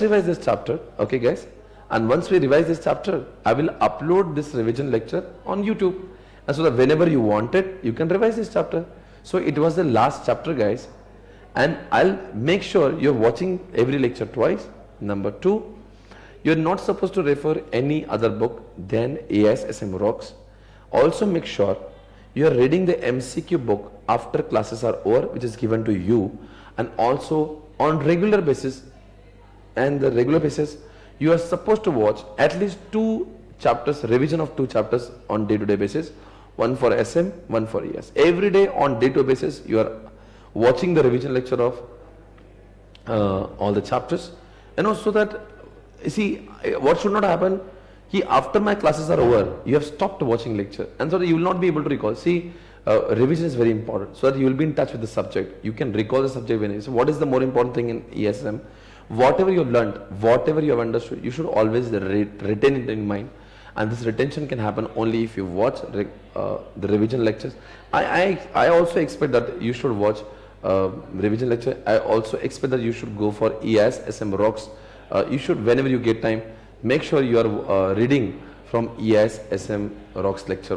revise this chapter, okay guys? And once we revise this chapter, I will upload this revision lecture on YouTube. And so that whenever you want it, you can revise this chapter. So it was the last chapter, guys. And I'll make sure you're watching every lecture twice. Number 2, you're not supposed to refer any other book than AISSM Rocks. Also make sure you're reading the MCQ book after classes are over, which is given to you. And also on regular basis, you are supposed to watch at least 2 chapters, revision of 2 chapters on day-to-day basis. One for SM, one for ES. Every day on day-to-day basis, you are watching the revision lecture of all the chapters. And also that, see, what should not happen, after my classes are over, you have stopped watching lecture. And so that you will not be able to recall. See, revision is very important, so that you will be in touch with the subject. You can recall the subject when so what is the more important thing in ESM? Whatever you have learned, whatever you have understood, you should always retain it in mind. And this retention can happen only if you watch the revision lectures. I also expect that you should watch revision lecture. I also expect that you should go for AISSM Rocks. You should, whenever you get time, make sure you are reading from AISSM Rocks lecture.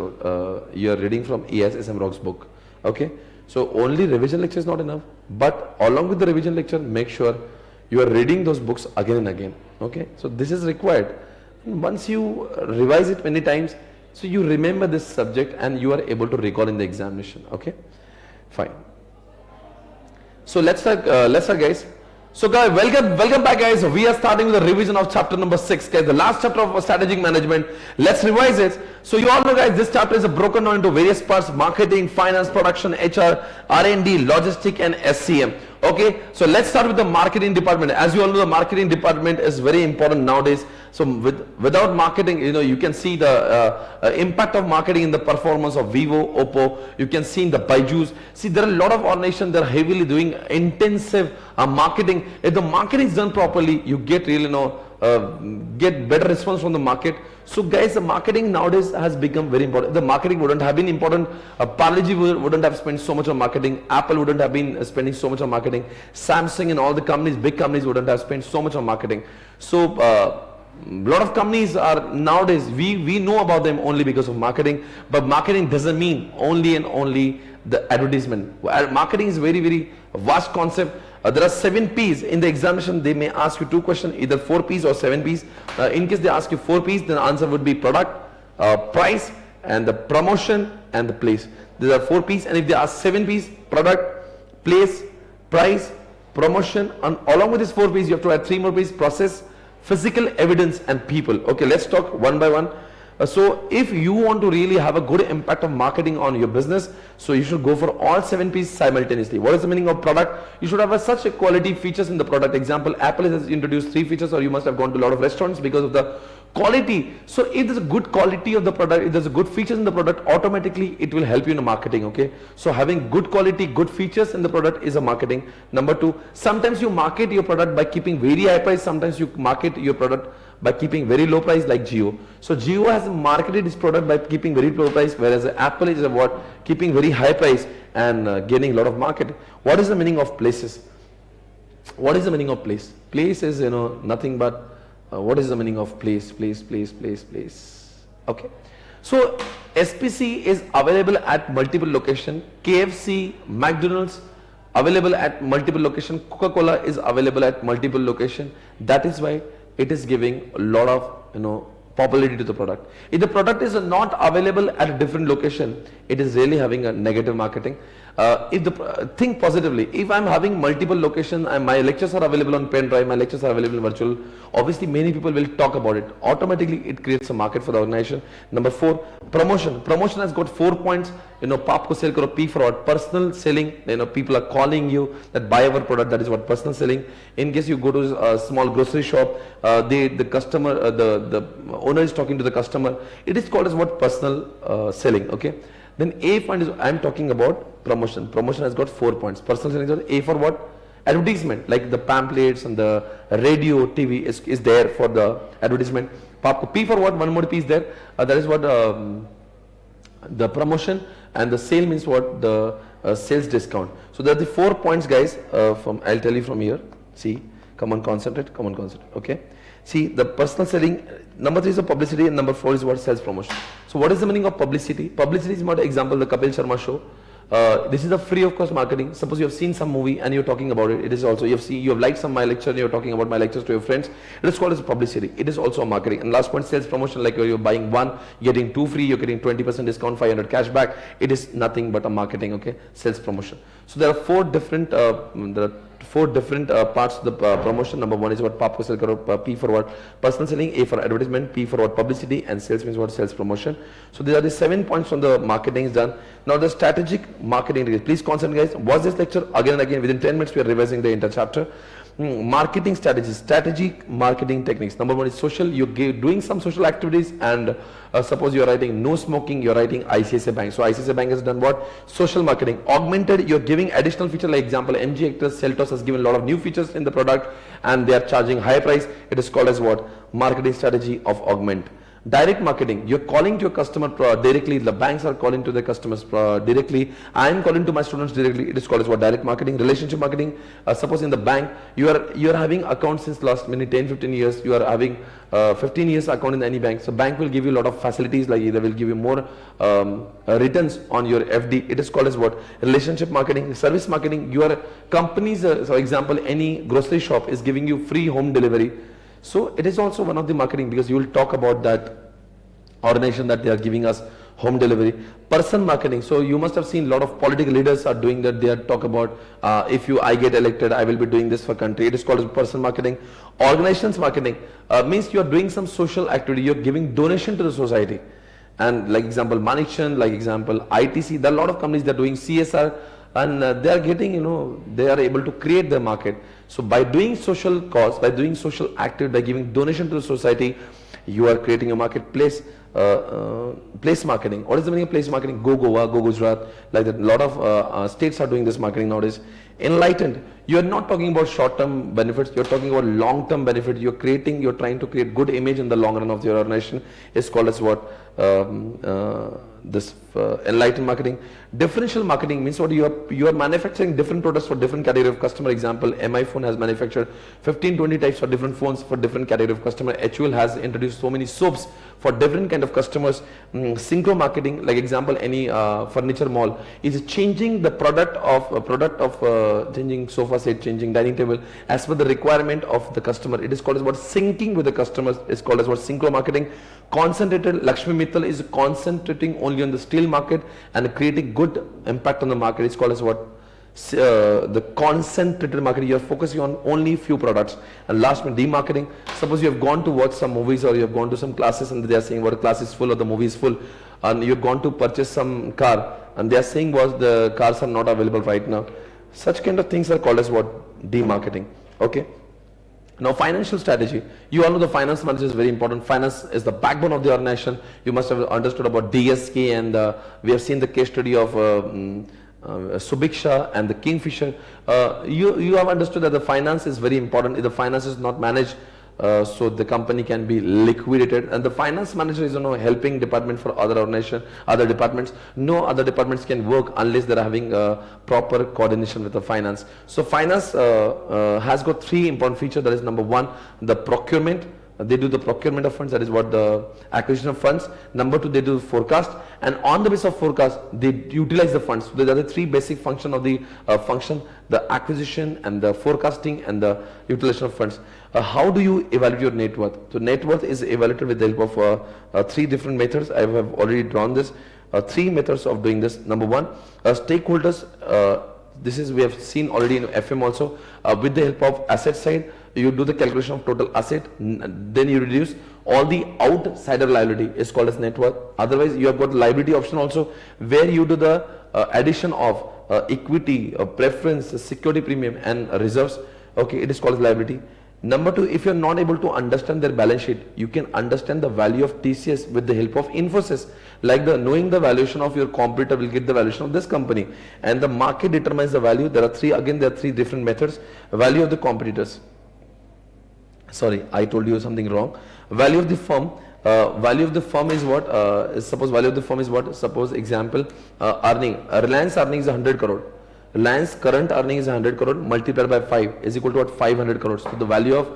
You are reading from AISSM Rocks book. Okay. So only revision lecture is not enough, but along with the revision lecture, make sure you are reading those books again and again. Okay. So this is required. Once you revise it many times, so you remember this subject and you are able to recall in the examination. Okay, fine. So let's start guys. So guys, welcome back guys. We are starting with the revision of chapter number 6 guys, the last chapter of strategic management. Let's revise it. So you all know guys, this chapter is broken down into various parts: marketing, finance, production, HR, R&D, logistic and SCM. Okay, so let's start with the marketing department. As you all know, the marketing department is very important nowadays. So without marketing, you can see the impact of marketing in the performance of Vivo, Oppo. You can see in the Byju's. See, there are a lot of organizations that are heavily doing intensive marketing. If the marketing is done properly, you get really get better response from the market. So guys, the marketing nowadays has become very important. The marketing wouldn't have been important. Parle-G wouldn't have spent so much on marketing. Apple wouldn't have been spending so much on marketing. Samsung and all the companies, big companies, wouldn't have spent so much on marketing. So a lot of companies are nowadays, we know about them only because of marketing, but marketing doesn't mean only and only the advertisement. Marketing is very, very vast concept. There are 7 P's in the examination. They may ask you 2 questions, either 4 P's or 7 P's. In case they ask you 4 P's, then the answer would be product, price, and the promotion and the place. These are 4 P's, and if they ask 7 P's, product, place, price, promotion, and along with these 4 P's, you have to add 3 more P's: process, physical evidence, and people. Okay, let's talk one by one. So if you want to really have a good impact of marketing on your business, so you should go for all 7 P's simultaneously. What is the meaning of product? You should have such a quality features in the product. Example, Apple has introduced 3 features, or you must have gone to a lot of restaurants because of the quality. So if there's a good quality of the product, if there's a good features in the product, automatically it will help you in the marketing. Okay, so having good quality, good features in the product is a marketing. Number 2, sometimes you market your product by keeping very high price. Sometimes you market your product by keeping very low price, like Jio. So Jio has marketed its product by keeping very low price, whereas Apple is keeping very high price and gaining a lot of market. What is the meaning of places? What is the meaning of place? Place is nothing but what is the meaning of place? Place. Okay, so SPC is available at multiple location. KFC, McDonald's available at multiple location. Coca-Cola is available at multiple location. That is why it is giving a lot of popularity to the product. If the product is not available at a different location, it is really having a negative marketing. Think positively. If I'm having multiple locations and my lectures are available on pen drive, my lectures are available in virtual, obviously many people will talk about it. Automatically it creates a market for the organization. Number 4, promotion. Promotion has got 4 points. Paap ko sell karo, P for what? Personal selling. People are calling you that buy our product. That is what personal selling. In case you go to a small grocery shop, the customer, the owner is talking to the customer. It is called as what? Personal selling. Okay. Then A point is, I am talking about promotion. Promotion has got 4 points. Personal selling is A for what? Advertisement, like the pamphlets and the radio, TV is there for the advertisement. P for what? One more P is there. That is what the promotion, and the sale means what? The sales discount. So there are the 4 points, guys. I'll tell you from here. See, Come on, concentrate. Come on, concentrate. Okay. See, the personal selling, number 3 is the publicity, and number 4 is what? Sales promotion. So what is the meaning of publicity? Publicity is what? Example, the Kapil Sharma show. This is a free of cost marketing. Suppose you have seen some movie and you're talking about it. It is also, you have liked some my lecture and you're talking about my lectures to your friends. It is called as publicity. It is also a marketing. And last point, sales promotion, like you're buying one, getting two free, you're getting 20% discount, 500 cash back. It is nothing but a marketing, okay? Sales promotion. So there are four different parts of the promotion. Number one is what? Paap ko sell karo, P for what? Personal selling, A for advertisement, P for what? Publicity, and sales means what? Sales promotion. So these are the 7 points from the marketing is done. Now the strategic marketing. Please concentrate, guys. Watch this lecture again and again. Within 10 minutes we are revising the entire chapter. Marketing strategies, strategic marketing techniques. Number one is social. You're doing some social activities, and suppose you're writing no smoking, you're writing ICICI Bank. So ICICI Bank has done what? Social marketing. Augmented, you're giving additional feature, like example, MG Actors, Seltos has given a lot of new features in the product and they are charging higher price. It is called as what? Marketing strategy of augment. Direct marketing, you're calling to your customer directly. The banks are calling to their customers directly. I am calling to my students directly. It is called as what? Direct marketing. Relationship marketing, suppose in the bank you are having accounts since last 10-15 years. You are having 15 years account in any bank. So bank will give you a lot of facilities, like either will give you more returns on your FD. It is called as what? Relationship marketing. Service marketing, your companies, so example, any grocery shop is giving you free home delivery. So it is also one of the marketing, because you will talk about that organization that they are giving us home delivery. Person marketing, so you must have seen a lot of political leaders are doing that. They are talk about if I get elected, I will be doing this for country. It is called as person marketing. Organizations marketing means you are doing some social activity, you are giving donation to the society. And like example Manikchand, like example ITC, there are a lot of companies that are doing CSR, and they are getting, they are able to create their market. So by doing social cause, by doing social activity, by giving donation to the society, you are creating a marketplace. Place marketing. What is the meaning of place marketing? Go Goa, go Gujarat, like that. A lot of states are doing this marketing nowadays. Enlightened, you are not talking about short-term benefits, you are talking about long-term benefits. You are trying to create good image in the long run of your organization. It's called as what? Enlightened marketing. Differential marketing means what? You are manufacturing different products for different category of customer. Example, MI phone has manufactured 15-20 types for different phones for different category of customer. HUL has introduced so many soaps for different kind of customers. Synchro marketing, like example, any furniture mall is changing the product of changing sofa set, changing dining table as per the requirement of the customer. It is called as what? Syncing with the customers. It's called as what? Synchro marketing. Concentrated, Lakshmi Mittal is concentrating only on the steel market and creating good impact on the market. It's called as what? The concentrated marketing. You are focusing on only few products. And last one, demarketing. Suppose you have gone to watch some movies, or you have gone to some classes and they are saying what class is full or the movie is full, and you have gone to purchase some car and they are saying was the cars are not available right now. Such kind of things are called as what? Demarketing. Okay. Now financial strategy, you all know the finance manager is very important. Finance is the backbone of the organization. You must have understood about DSK, and we have seen the case study of Subiksha and the Kingfisher. You have understood that the finance is very important. If the finance is not managed, so the company can be liquidated, and the finance manager is helping department for other organization, other departments. No other departments can work unless they're having proper coordination with the finance. So finance has got 3 important features. That is number 1, the procurement. They do the procurement of funds, that is what? The acquisition of funds. Number 2, they do forecast, and on the basis of forecast they utilize the funds. So these are the 3 basic function of the function: the acquisition and the forecasting and the utilization of funds. How do you evaluate your net worth? So net worth is evaluated with the help of 3 different methods. I have already drawn this. 3 methods of doing this. Number 1, stakeholders. This is, we have seen already in FM also. With the help of asset side, you do the calculation of total asset, then you reduce all the outsider liability, is called as net worth. Otherwise you have got liability option also, where you do the addition of equity, preference, security premium and reserves. Okay, it is called as liability. Number 2, if you are not able to understand their balance sheet, you can understand the value of TCS with the help of Infosys. Like knowing the valuation of your competitor will get the valuation of this company, and the market determines the value. There are 3 different methods. Value of the competitors. Sorry, I told you something wrong. Value of the firm. Value of the firm is what? Suppose value of the firm is what? Suppose example, earning. Reliance earning is 100 crore. Reliance current earning is 100 crore multiplied by 5 is equal to what? 500 crores. So the value of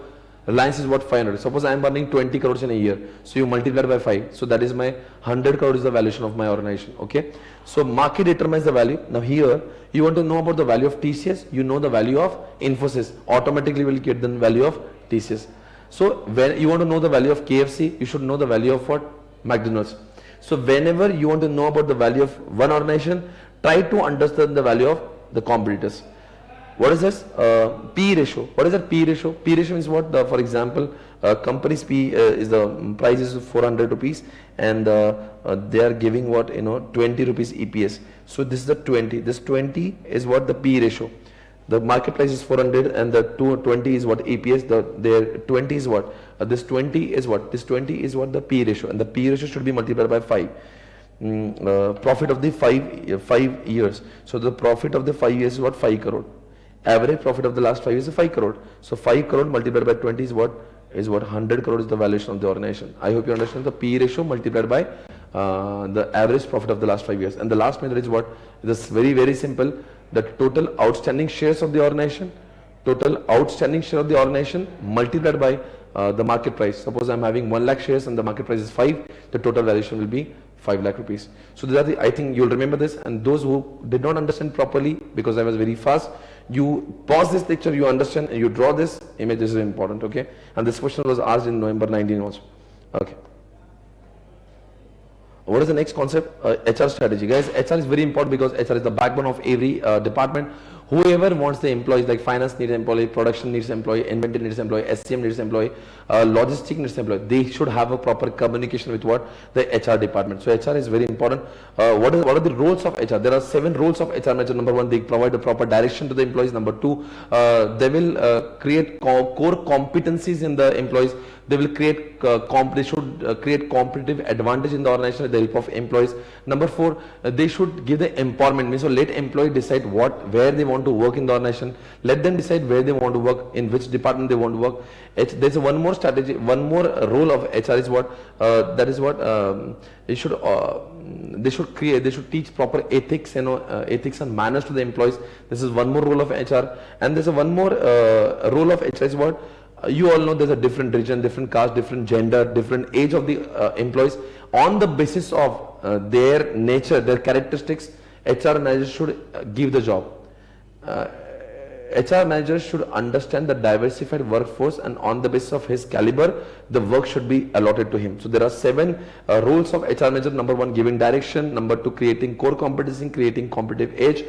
Reliance is what? 500. Suppose I am earning 20 crores in a year. So you multiply by 5. So that is my 100 crores is the valuation of my organization. Okay. So market determines the value. Now here you want to know about the value of TCS. You know the value of Infosys. Automatically will get the value of TCS. So when you want to know the value of KFC, you should know the value of what? McDonald's. So whenever you want to know about the value of one organization, try to understand the value of the competitors. What is this? P ratio. What is that P ratio? P ratio is what? For example, company's P is the price is 400 rupees and they are giving what, 20 rupees EPS. So this is the 20. This 20 is what the P ratio. The market price is 400 and the 220 is what EPS. Their 20 is what? This 20 is what? This 20 is what the P ratio, and the P ratio should be multiplied by 5. Profit of the 5 years. So the profit of the 5 years is what? 5 crore. Average profit of the last 5 years is 5 crore. So 5 crore multiplied by 20 is what? 100 crore is the valuation of the organization. I hope you understand the P ratio multiplied by the average profit of the last 5 years. And the last method is what? This very, very simple. The total outstanding shares of the organization, multiplied by the market price. Suppose I am having 1 lakh shares and the market price is 5, the total valuation will be 5 lakh rupees. So I think you'll remember this, and those who did not understand properly because I was very fast, you pause this lecture, you understand, and you draw this image. This is important, okay? And this question was asked in November 19 also. Okay. What is the next concept? HR strategy. Guys, HR is very important because HR is the backbone of every department. Whoever wants the employees, like finance needs employee, production needs employee, inventory needs employee, SCM needs employee, logistic needs employee. They should have a proper communication with what? The HR department. So HR is very important. What are the roles of HR? There are 7 roles of HR manager. Number 1, they provide a proper direction to the employees. Number 2, they will create core competencies in the employees. They will create they should create competitive advantage in the organization with the help of employees. Number 4, they should give the empowerment. Means so let employee decide where they want to work in the organization. Let them decide where they want to work, in which department they want to work. There's one more strategy, one more role of HR is what? That is what they should teach proper ethics, ethics and manners to the employees. This is one more role of HR. And there's one more role of HR is what? You all know there's a different region, different caste, different gender, different age of the employees. On the basis of their nature, their characteristics, HR managers should give the job. HR managers should understand the diversified workforce, and on the basis of his caliber, the work should be allotted to him. So there are 7 roles of HR manager. Number 1, giving direction. Number 2, creating core competency, creating competitive edge,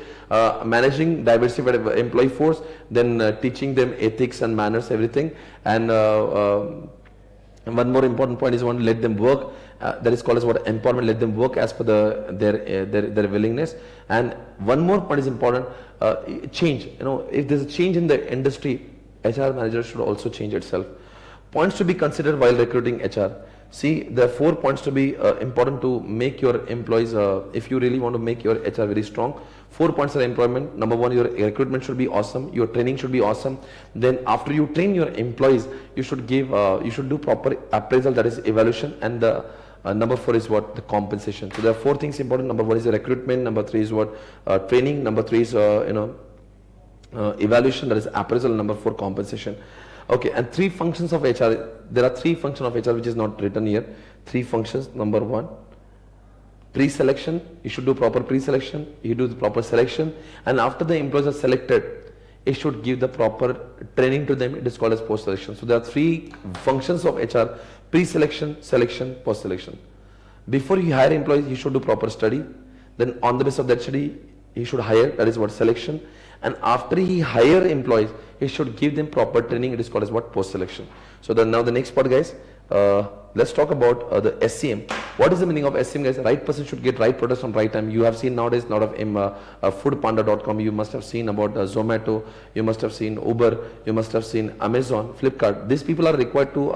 managing diversified employee force, then teaching them ethics and manners, everything. And one more important point is one, let them work. That is called as what? Empowerment. Let them work as per their willingness. And one more point is important. Change. If there's a change in the industry, HR manager should also change itself. Points to be considered while recruiting HR. See, there are 4 points to be important to make your employees. If you really want to make your HR very strong, 4 points are employment. Number 1, your recruitment should be awesome. Your training should be awesome. Then after you train your employees, you should do proper appraisal, that is evaluation. And the number 4 is what? The compensation. So there are 4 things important. Number 1 is the recruitment. Number 3 is what? Training. Number 3 is evaluation, that is appraisal. Number 4, compensation. Okay, and 3 functions of HR. There are 3 functions of HR which is not written here. 3 functions. Number 1, pre-selection. You should do proper pre-selection. You do the proper selection, and after the employees are selected, it should give the proper training to them. It is called as post-selection. So there are 3 functions of HR: pre-selection, selection, post-selection. Before you hire employees, you should do proper study. Then on the basis of that study, he should hire. That is what? Selection. And after he hire employees, he should give them proper training. It is called as what? Post-selection. So now the next part, guys. Let's talk about the SCM. What is the meaning of SCM, guys? Right person should get right products on right time. You have seen nowadays a lot of foodpanda.com. You must have seen about Zomato. You must have seen Uber. You must have seen Amazon, Flipkart. These people are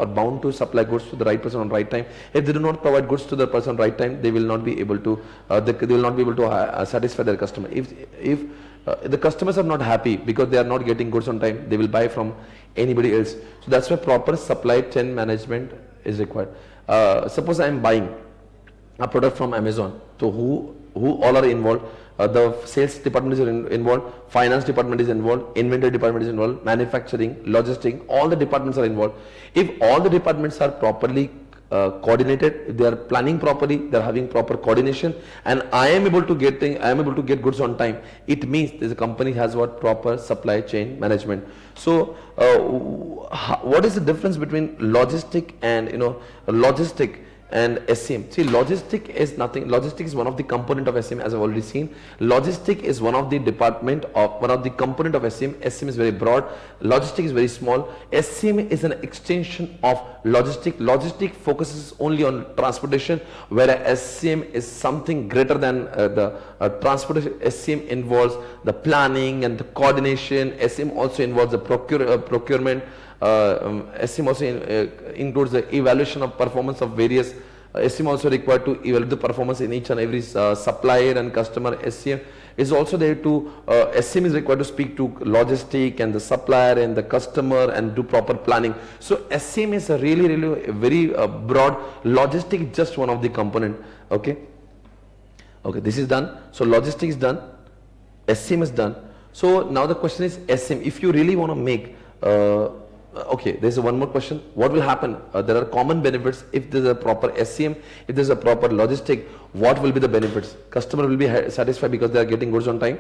bound to supply goods to the right person on right time. If they do not provide goods to the person on right time, they will not be able to satisfy their customer. If the customers are not happy because they are not getting goods on time, they will buy from anybody else. So that's why proper supply chain management is required. Suppose I am buying a product from Amazon. So who all are involved? the sales department is involved, finance department is involved, inventory department is involved, manufacturing, logistics, all the departments are involved. If all the departments are properly coordinated, if they are planning properly, they are having proper coordination, and I am able to get goods on time, it means this company has what proper supply chain management. So what is the difference between logistic and logistic and SCM? See, logistic is nothing. Logistic is one of the component of SCM, as I've already seen. Logistic is one of the component of SCM. SCM is very broad. Logistic is very small. SCM is an extension of logistic. Logistic focuses only on transportation, whereas SCM is something greater than the transportation. SCM involves the planning and the coordination. SCM also involves the procurement. SCM also includes the evaluation of performance of various. SCM also required to evaluate the performance in each and every supplier and customer. SCM is also there to SCM is required to speak to logistic and the supplier and the customer and do proper planning. So SCM is a really very broad. Logistic is just one of the component. Okay, this is done. So logistic is done, SCM is done. So now the question is SCM. If you really want to make okay, there's one more question. What will happen? There are common benefits if there's a proper SCM, if there's a proper logistic. What will be the benefits? Customer will be satisfied because they are getting goods on time.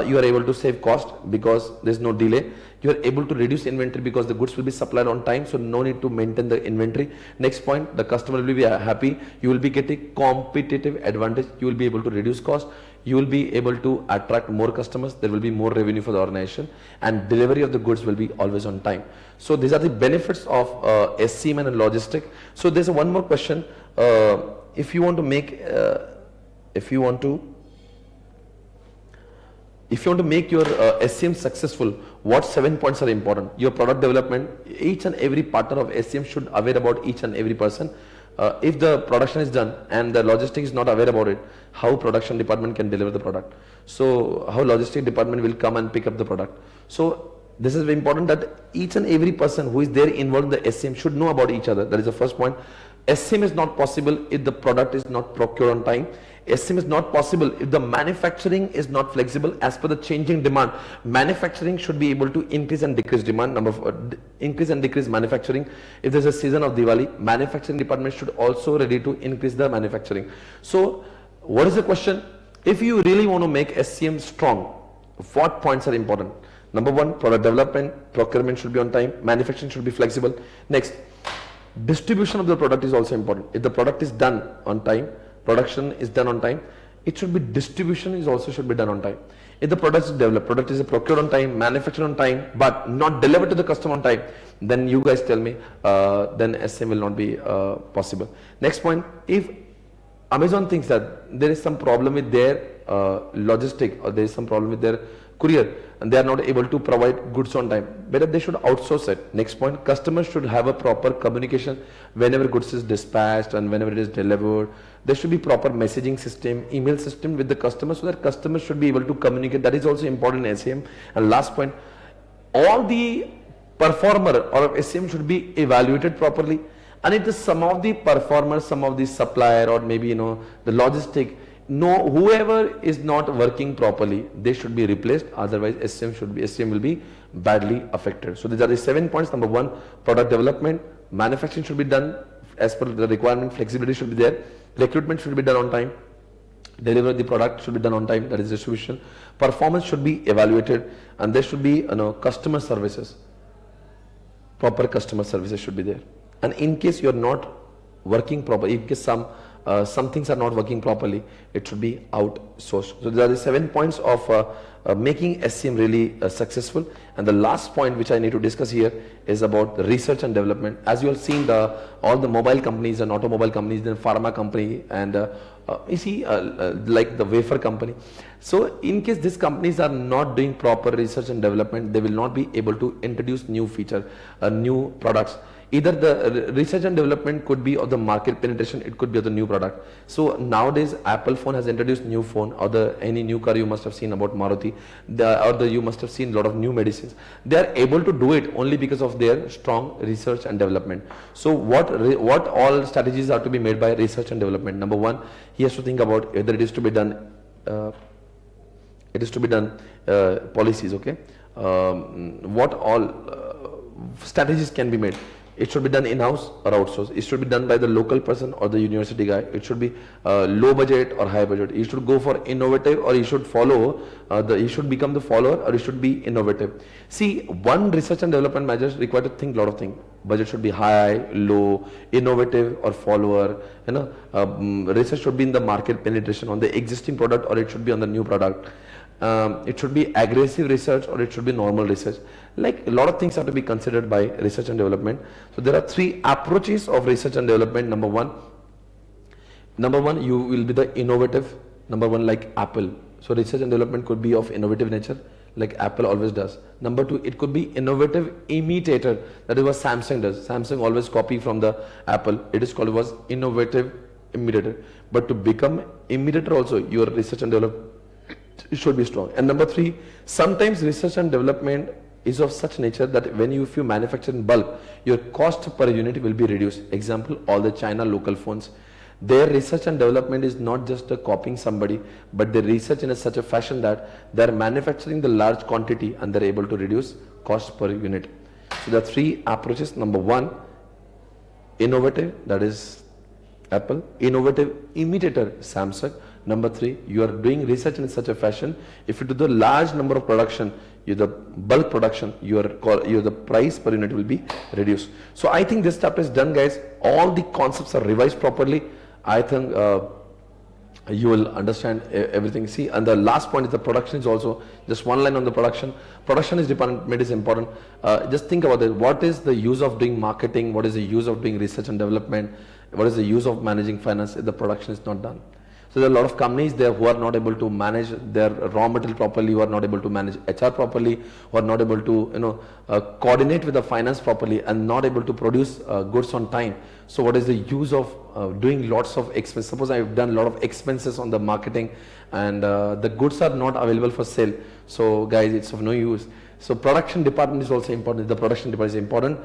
You are able to save cost because there's no delay. You are able to reduce inventory because the goods will be supplied on time, so no need to maintain the inventory. Next point, the customer will be happy. You will be getting competitive advantage. You will be able to reduce cost. You will be able to attract more customers. There will be more revenue for the organization, and delivery of the goods will be always on time. So these are the benefits of SCM and logistic. So there's one more question. If you want to make your SCM successful, what 7 points are important? Your product development. Each and every partner of SCM should aware about each and every person. If the production is done and the logistics is not aware about it, how production department can deliver the product? So how logistic department will come and pick up the product? So this is very important that each and every person who is there involved in the SCM should know about each other. That is the first point. SCM is not possible if the product is not procured on time. SCM is not possible if the manufacturing is not flexible as per the changing demand. Manufacturing should be able to increase and decrease demand. Increase and decrease manufacturing. If there's a season of Diwali, manufacturing department should also ready to increase the manufacturing. So what is the question? If you really want to make SCM strong, what points are important? Number one, product development, procurement should be on time, manufacturing should be flexible. Next, distribution of the product is also important. If the product is done on time, production is done on time, it should be distribution is also should be done on time. If the product is developed, product is procured on time, manufactured on time, but not delivered to the customer on time, then you guys tell me, then SCM will not be possible. Next point, if Amazon thinks that there is some problem with their logistic or there is some problem with their courier and they are not able to provide goods on time, better they should outsource it. Next point, customers should have a proper communication whenever goods is dispatched and whenever it is delivered. There should be proper messaging system, email system with the customer so that customers should be able to communicate. That is also important in SCM. And last point, all the performer or SCM should be evaluated properly, and it is some of the performers, some of the supplier or maybe the logistic, whoever is not working properly, they should be replaced. Otherwise SCM will be badly affected. So these are the 7 points. Number one, product development, manufacturing should be done as per the requirement, flexibility should be there, recruitment should be done on time, delivery of the product should be done on time, that is distribution, performance should be evaluated, and there should be customer services, proper customer services should be there. And in case you are not working properly, in case some things are not working properly, it should be outsourced. So there are the 7 points of making SCM really successful. And the last point which I need to discuss here is about the research and development. As you have seen, all the mobile companies and automobile companies, then pharma company, and you see like the wafer company. So in case these companies are not doing proper research and development, they will not be able to introduce new feature, new products. Either the research and development could be of the market penetration, it could be of the new product. So nowadays Apple phone has introduced new phone, or any new car you must have seen about Maruti, you must have seen a lot of new medicines. They are able to do it only because of their strong research and development. So what all strategies are to be made by research and development? Number one, he has to think about whether it is to be done It is to be done policies, okay. What all strategies can be made. It should be done in-house or outsourced. It should be done by the local person or the university guy. It should be low budget or high budget. You should go for innovative, or you should follow you should become the follower, or you should be innovative. See, one research and development measures require to think a lot of things. Budget should be high, low, innovative or follower. You know, research should be in the market penetration on the existing product, or it should be on the new product. It should be aggressive research, or it should be normal research. Like, a lot of things have to be considered by research and development. So there are three approaches of research and development. Number one, you will be the innovative. Number one, like Apple. So research and development could be of innovative nature, like Apple always does. Number two, it could be innovative imitator. That is what Samsung does. Samsung always copy from the Apple. It is called was innovative imitator. But to become imitator also, your research and development it should be strong. And number three, sometimes research and development is of such nature that if you manufacture in bulk, your cost per unit will be reduced. Example, all the China local phones. Their research and development is not just copying somebody, but they research in such a fashion that they are manufacturing the large quantity and they are able to reduce cost per unit. So there are three approaches. Number one, innovative, that is Apple. Innovative imitator, Samsung. Number three, you are doing research in such a fashion, if you do the large number of production, the bulk production, the price per unit will be reduced. So I think this chapter is done, guys. All the concepts are revised properly. I think you will understand everything. See, and the last point is the production is also, just one line on the production. Production is department is important. Just think about it. What is the use of doing marketing? What is the use of doing research and development? What is the use of managing finance if the production is not done? So there are a lot of companies there who are not able to manage their raw material properly, who are not able to manage HR properly, who are not able to coordinate with the finance properly, and not able to produce goods on time. So what is the use of doing lots of expenses? Suppose I have done a lot of expenses on the marketing, and the goods are not available for sale. So guys, it's of no use. So production department is also important. The production department is important.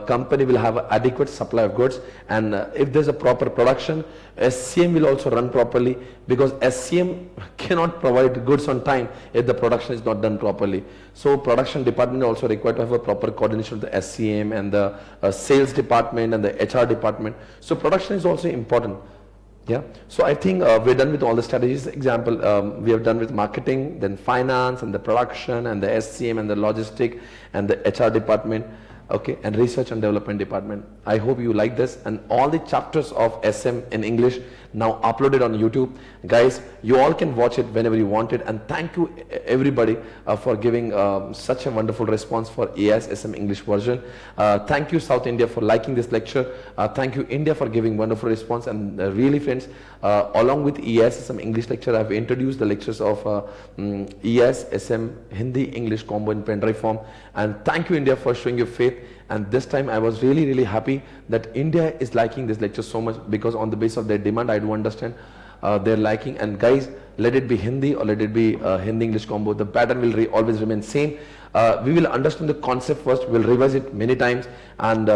Company will have adequate supply of goods, and if there's a proper production, SCM will also run properly, because SCM cannot provide goods on time if the production is not done properly. So production department also required to have a proper coordination of the SCM and the sales department and the HR department. So production is also important. Yeah, so I think we're done with all the strategies. Example, we have done with marketing, then finance, and the production, and the SCM, and the logistic, and the HR department, okay, and research and development department. I hope you like this, and all the chapters of SM in English now uploaded on YouTube. Guys, you all can watch it whenever you want it, and thank you everybody for giving such a wonderful response for ES SM English version. Thank you South India for liking this lecture. Thank you India for giving wonderful response, and really friends, along with ES SM English lecture, I have introduced the lectures of ES SM Hindi English combo in pen drive form, and thank you India for showing your faith. And this time I was really happy that India is liking this lecture so much, because on the basis of their demand, I do understand their liking. And guys, let it be Hindi or let it be Hindi English combo, the pattern will always remain same. We will understand the concept first, we'll revise it many times, and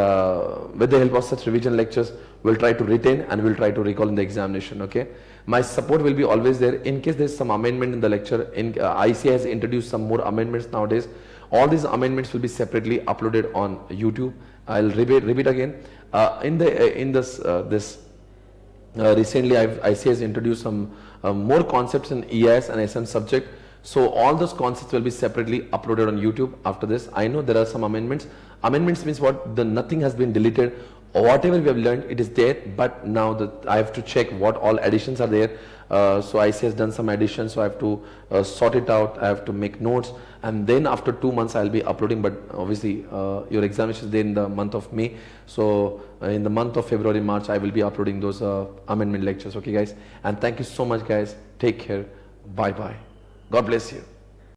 with the help of such revision lectures, we'll try to retain and we'll try to recall in the examination. Okay, my support will be always there. In case there's some amendment in the lecture, ICA has introduced some more amendments nowadays. All these amendments will be separately uploaded on YouTube. I'll repeat again. Recently ICA has introduced some more concepts in EIS and SM subject. So all those concepts will be separately uploaded on YouTube after this. I know there are some amendments. Amendments means what? Nothing has been deleted. Whatever we have learned, it is there, but now I have to check what all additions are there. So ICA has done some additions, so I have to sort it out. I have to make notes, and then after 2 months I'll be uploading. But obviously your examination is there in the month of May, so in the month of February, March, I will be uploading those amendment lectures. Okay guys, and thank you so much guys. Take care. Bye bye. God bless you.